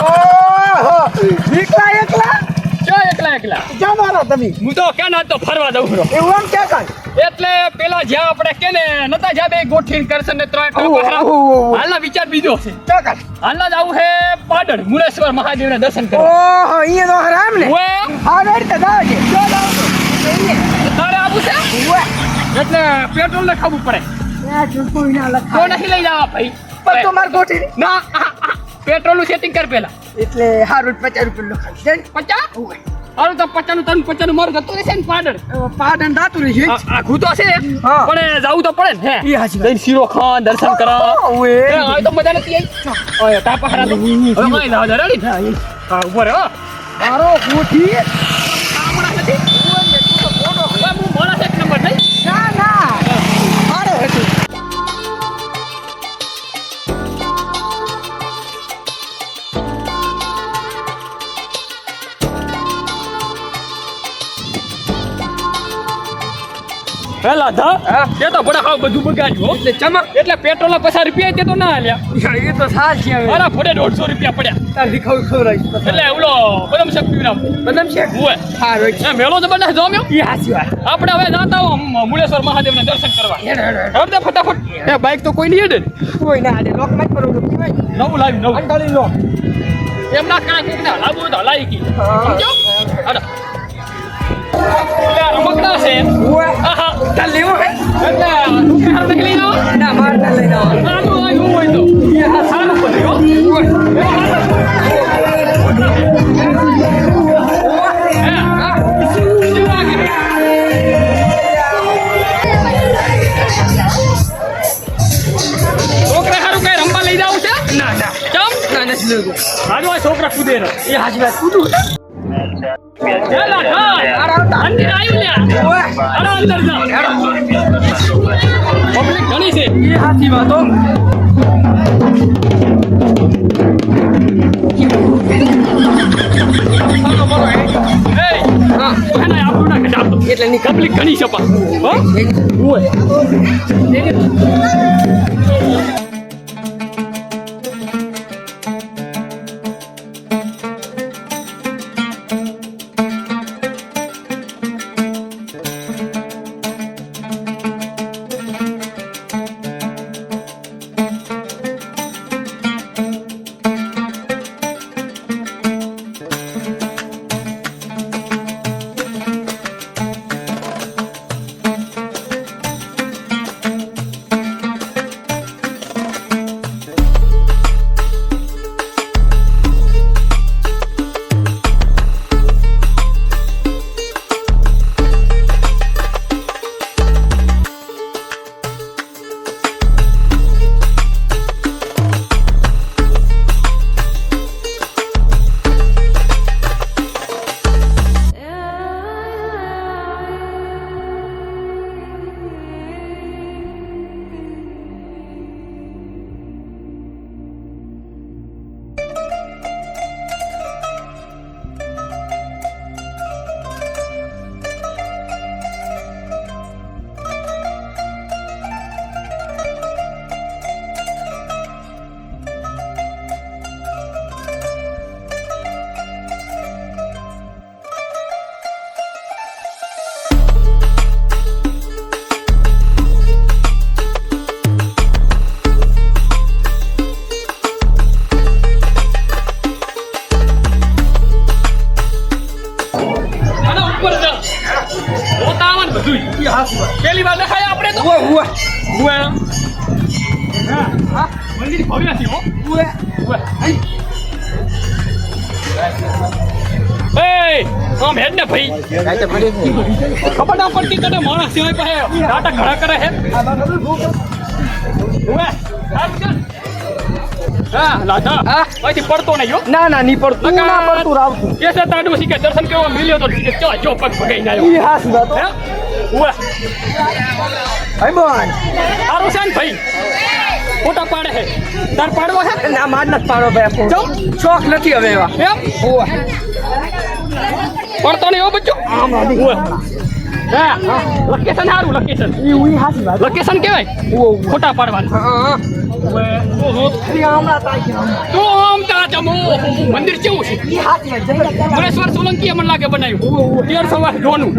ઓહો એકલા ક્યાં મારો તમે હું તો કે ના તો ફરવા દઉં છું એવું આમ ક્યાં કાંઈ એટલે પેલા જ્યાં આપણે કે ને નતા જ્યાં બે ગોઠીન કરશે ને ત્રણ હાલના વિચાર બીજો છે ક્યાં કાંઈ હાલના જવું છે પાટણ મુરેશ્વર મહાદેવના દર્શન કરવા ઓહો અહીંયા તો હરામ ને ઓએ આગળ તો જાવ છે જો જાવ તારે આવું છે એટલે પેટ્રોલ ને ખાવું પડે કોઈ ના તો લખાય નથી લઈ જવા ભાઈ પણ તમાર ગોઠી ના પેટ્રોલ નું સેટિંગ કર પેલા એટલે હારું 50 રૂપિયા લખાય છે 50 હારું તો 50 નું 50 મારું ગતું રહેશે ને પાટણ પાટણ દાતું રહી છે આખું તો છે હા. પણ જાવું તો પડે ને ઈ હાચી વાત. જઈને શીરો ખાન દર્શન કરા ઓએ હવે તો મજા નથી આવી ઓય તાપા હરા તો હવે કઈ ના રેડી હા ઉપર હો મારો ગોઠી કામડા નથી હવે હું માણસ એક નંબર નહીં ના ના મારે હતું હેલા ધા એ તો બડા હાવ બધું બગાડ્યું એટલે ચમક એટલે પેટ્રોલ 50 રૂપિયા તે તો ના આલ્યા એ તો સાચી હવે મારા ફોડે 150 રૂપિયા પડ્યા તાર દીખાવ ખવરાઈ એટલે ઓલો બદમ શક્તિ નામ બદમ છે હોય હારો છે એ મેળો તો બને જોમ્યો ઈ હાચી વાત આપણે હવે જાતા હો મુળેશ્વર મહાદેવના દર્શન કરવા હવે ફટાફટ એ બાઈક તો કોઈ નહીં હેડે કોઈ ના આડે લોક મત કરો કેવાય નવું લાવ્યું નવું અંટાળી લો એમ ના કાંઈ કોક ના લાવવું તો હલાઈ ગઈ સમજો અરે રમકડા છે ઓએ આહા તાર લેવો હે એટલે તું હાર લઈ આવો ના માર ના લઈને આવો આનું આવ્યું હોય તો એ આ સારું પડે હો છોકરા હારું કઈ રમવા લઈ જાવ છે ના ના ચમ ના નથી લેવો હાલો આ છોકરા કૂદે ને એ હાચી વાત કુદું હેલા ઢાલ અંદર આવ્યું લ્યા ઓએ અરે અંદર જાઓ પબ્લિક ઘણી છે એ હાચી વાત હો એટલે ની પબ્લિક ઘણી છે પણ ઓય પેલી વાર દેખાય આપણે તો ઓએ ઓએ હા મંદિર ભવ્ય છે હો ઓએ ઓએ એ આમ હેડ ને ભાઈ રાતે પડી ખબર ના પડતી કડે માણસ સિવાય પાસે ટાટા ઘણા કરે હે ઓએ હા લાધા હા? અહીંથી પડતો નહીં હો ના ના ની પડતું ના પડતું રાવતું કે છે તાડું શીખે દર્શન કરવા મિલ્યો તો શીખે ચો જો પગ ભગાઈને ઈ આવ્યો હાચી વાત હો હે ઓએ ભાઈ બોન સારું છે ને ભાઈ ફોટા પાડે હે તાર પાડવો હે ના માર નથી પાડો ભાઈ ચો શોખ નથી હવે એવા એમ ઓએ પડતો નહીં હો બચ્ચો ઓએ હા લોકેશન સારું લોકેશન ઈ હાચી વાત લોકેશન કહેવાય ઓ ફોટા પાડવાનું હા ઓહો ખાલી હમણાં તાઈ ગયા તો આમ તા જમો મંદિર કેવું છે ઈ હાથી જઈ પરેશ્વર સોલંકીએ મને લાગે બનાવ્યું 1300 વર્ષ જૂનું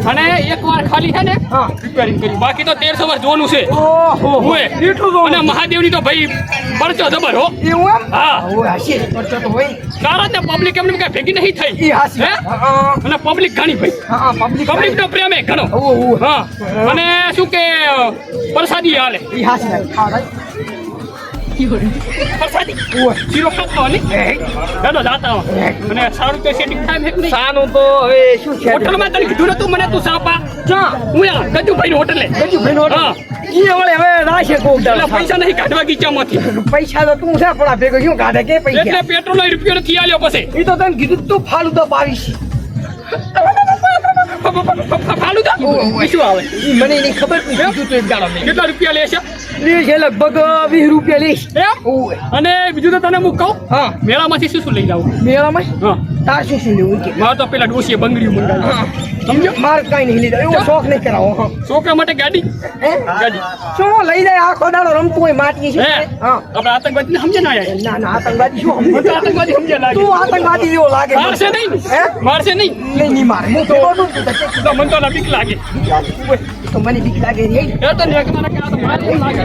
અને એકવાર ખાલી છે ને હા. રિપેરિંગ કર્યું બાકી તો 1300 વર્ષ જૂનું છે ઓહો ઓય એટલું તો અને મહાદેવની તો ભાઈ પરચો જબર હો એવું એમ હા ઓ હશે પરચો તો હોય કારણ કે પબ્લિક એમને કઈ ભેગી નહીં થઈ ઈ હાસી હે? હા અને પબ્લિક ઘણી ભાઈ હા પબ્લિક પબ્લિક નો પ્રેમ એ ઘણો ઓ હા અને શું કે પ્રસાદી હાલે ઈ હાસી હા પ્રસાદી ઓ શીરો ખાતો ને દાદા જાતા હો. અને સારું તો સેટિંગ થાય ને નહીં સાનું તો હવે શું છે હોટલમાં તને કીધું નતું મને તું સાપા ક્યાં હું યા ગજુભાઈ હોટલે ગજુભાઈ નો હા ઈ હવે હવે રાશે કોક એટલે દાડા પૈસા નહીં કાઢવા ગીચામાંથી પૈસા તો તું છે પણ આ ભેગો શું કાઢે કે પૈસા એટલે પેટ્રોલ નો રૂપિયો નથી આલ્યો પછી ઈ તો તને કીધું તું ફાલું તો પાવીશ ફાલું તા શું આવે ઈ મને એની ખબર નહીં કીધું તો એક દાડો મેં કેટલા રૂપિયા લેશે લે છે લગભગ 20 રૂપિયા લઈશ એમ ઓય અને બીજું તો તને હું કહું હા મેળામાંથી શું શું લઈ જાવ મેળામાં હા તાર શું શું લેવું કે મારે તો પેલા ડોશીએ બંગડીઓ મંગાવી સમજો માર કઈ નહીં લીધા એવો શોખ નહીં કરાવો હા છોકરા માટે ગાડી હે ગાડી શું લઈ જાય આખો દાડો રમતું હોય માટી છે હે હા આપણે આતંકવાદી સમજે ના આયા ના ના આતંકવાદી શું મને તો આતંકવાદી સમજે લાગે તું આતંકવાદી જેવો લાગે મારશે નહીં હે મારશે નહીં નહીં નહીં મારે હું તો બોલું છું તો મને તો બીક લાગે તો મને બીક લાગે રે એ તો ને મને કે આ તો મારે એવું લાગે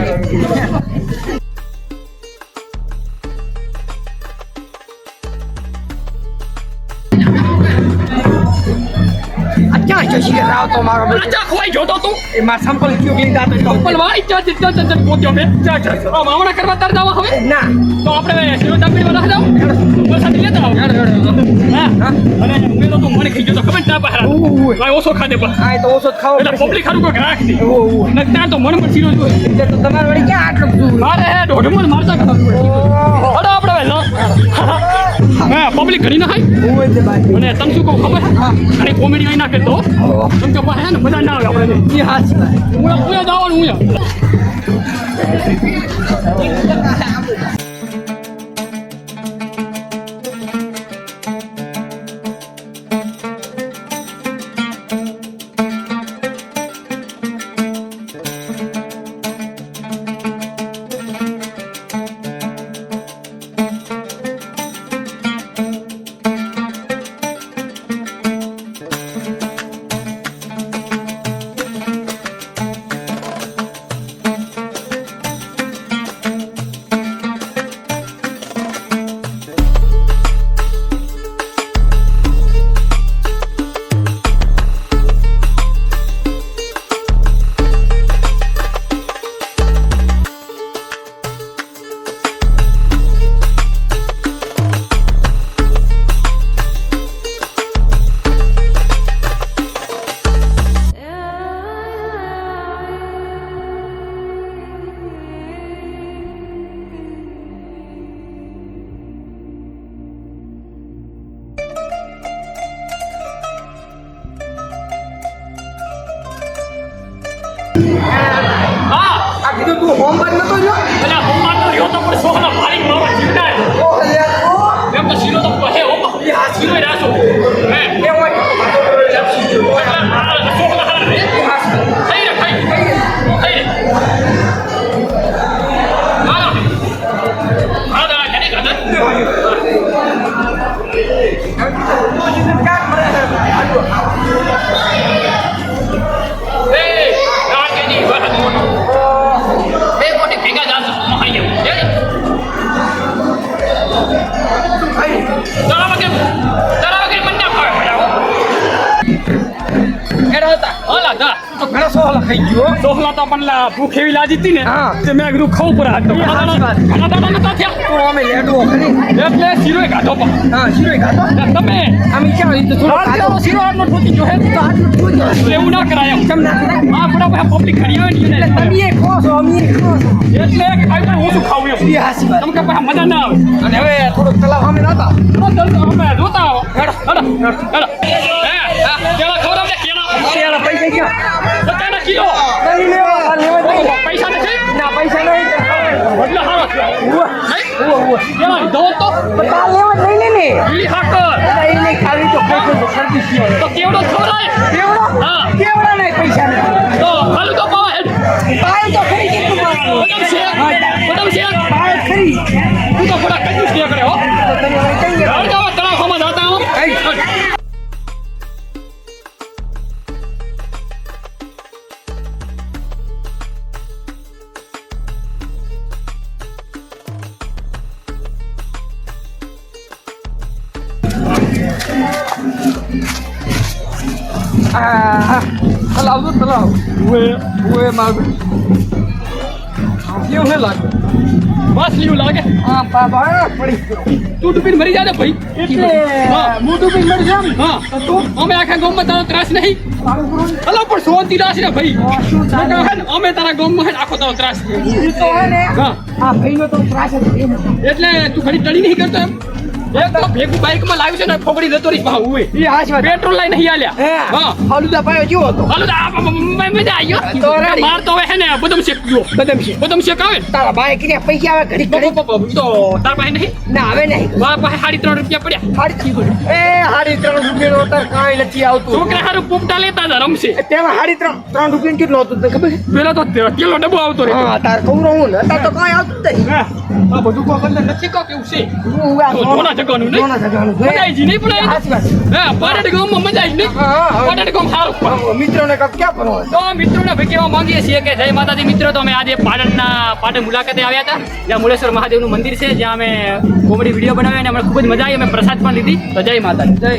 આ ક્યાં જશી કે રાવ તો મારો બેટો રાજા ખોવાઈ જોતો તું એ માર સંપલ ક્યું લીધા તો પણ વાય ચા ચા ચા પહોંચ્યો મે ચા આ મામણા કરવા તાર જાવ હવે ના તો આપણે શિરોડા પીડવા રાખ જાવ વરસાદ લેતા આવ હા અને મેં તો તું મને ખાઈ ગયો તો ખબર ના બહાર ઓય ભાઈ ઓછો ખાધે પણ આ તો ઓછો ખાવો એટલે પડશે પબ્લિક હારું કોઈ રાખ દે ઓય નકતા તો મને પણ શીરો જોઈએ એટલે તો તમારે વળી ક્યાં આટલું બધું મારે દોઢમણ મારતા ખાધું પડે અરે આપણે વેલો હા પબ્લિક ઘણી ના ખાય ઓય તે બાકી અને તને શું કહું ખબર ઘણી કોમેડી અહીં ના કરતો કેમ કે પાસે ને બધા ના આવે આપણે ઈ હાચી વાત હું જવાનું હું હા આ કીધું તું હોમવર્ક નતો જો એટલે હું મારતો રહ્યો તો પણ સોહલા ભારી મારો જીવડાય ઓ યાર એમ તો શીરો તો કહે હો શીરો રાસો હે એ હોય સોહલા હારા રે થઈ રે ખાઈ થઈ રે હા હા દા જને કાઢ એ રાજની વાત મોટો બે કોટી ભેગા જાતો મહાયમ જય તારા વગર બંને ખાવે પડ્યા એડા હતા હાલા દા તો ઘણા સોહલા ખાઈ ગયો સોહલા તો પણ ભૂખ એવી લાગી હતી ને હા. તે મેં કીધું ખાવું પડે આજ તો એ સાચી વાત. ઘણા દાડા નતા થયા તો અમે લેડવો ખરી એટલે શીરોય કાઢો પણ હા શીરો ખાતો તમે અમે ક્યાં રીતે થોડો ખાતો શીરો આટલો ઠોકી ગયો હે તો આટલું શું છે એટલે એવું ના કરાય એમ કેમ ના કરે આપણા પાસે પબ્લિક ખરી આવે ને એટલે તમે એ ખો છો અમે એ ખો છો એટલે ખાઈ પણ ઓછું ખાવું એમ એ હાસી વાત તમે કે પાસે મજા ના આવે અને હવે થોડોક તલાવ અમે નતા અમે જોતા આવો હેડો કેળા ખવડાવજે કેળા પૈસા ક્યાં સત્યાના કિલો નહીં લેવા લેવા પૈસા નથી ના પૈસા નહીં એટલે હારો થયો કેળા દો તો તા લેવા નહીં ને ને લીલી હાકર એટલે એ નહીં ખાલી તો ખોટું તો સર્વિસ તો કેવડો ખવડાય કેવડો હા કેવડા નહીં પૈસા નહીં તો ખાલી તો પાવા હેડ પાય તો ખરી કેટલું મારવાનું? બદામ શેક પાય ખરી. તું તો થોડા કંજૂસ થયા કરે હો તો તમે હવે કઈ ગયા? ઘર જાવ તળાવમાં જાતા હો તલાવ તો તલાવ. ઓએ મારું. કેવું હે લાગે? બસ લીવું લાગે હા બાબા પડી ગયો. તું ડૂબીને મરી જા ને ભાઈ એટલે હા. મોટું બી મળી જાય ને. હા તો અમે આખા ગામમાં તારો ત્રાસ નહીં તારું પૂરું હલો પણ સોનતી રાસ ને ભાઈ શું ચાલે? નકર હે ને અમે તારા ગામમાં હે ને આખો તારો ત્રાસ છે. ઈ તો હે ને હા આ ભાઈનો તો ત્રાસ જ છે. એટલે તું ઘડી ટળી નહીં કરતો એમ એક તો ભેગું બાઈકમાં લાવ્યું છે ને ફોગડી જતો રહીશ ભાવ ઉએ ઈ હાચી વાત. પેટ્રોલ લઈને નહીં આલ્યા હે હા ફાલુદા પાયો જેવો હતો. હાલો તો મજા આવી તો ગયો રેડી. માર તો હવે હે ને બદામ શેક પીવો બદામ શેક. બદામ શેક આવે ને તારા ભાઈ કે પૈસા આવે ઘડી ઘડી તો તાર પાસે નહીં ના આવે નહીં. મારા પાસે 3.5 રૂપિયા પડ્યા હાડી 3.5 રૂપિયાનો અત્યારે કાંઈ નથી આવતું. છોકરા હારું પોપટા લેતા હતા રમશે પેલા 3.5 રૂપિયા કેટલું હતું તને ખબર છે? પેલા તો કિલો ડબ્બો આવતો રહેતો હા તાર કૌરો હું ને અત્યારે તો કાંઈ આવતું જ નહીં. આ બધું કોઈ અંદર નથી કો કેવું છે હું આ જોના જગાનું નહીં જોના જગાનું. મજા આવી જી નહીં પણ હાચી વાત. હા પાટણ ગામમાં મજા આવી નહીં હા, હા. પાટણ ગામ સારું હા, મિત્રોને કાંઈક ક્યાં ફરવા? તો મિત્રોને ભાઈ કહેવા માંગીએ છીએ કે જય માતાજી મિત્રો તો અમે આજે પાટણ મુલાકાતે આવ્યા હતા જ્યાં મુળેશ્વર મહાદેવનું મંદિર છે જ્યાં અમે કોમેડી વિડીયો બનાવ્યા અને અમને ખૂબ જ મજા આવી અમે પ્રસાદ પણ લીધી તો જય માતાજી જય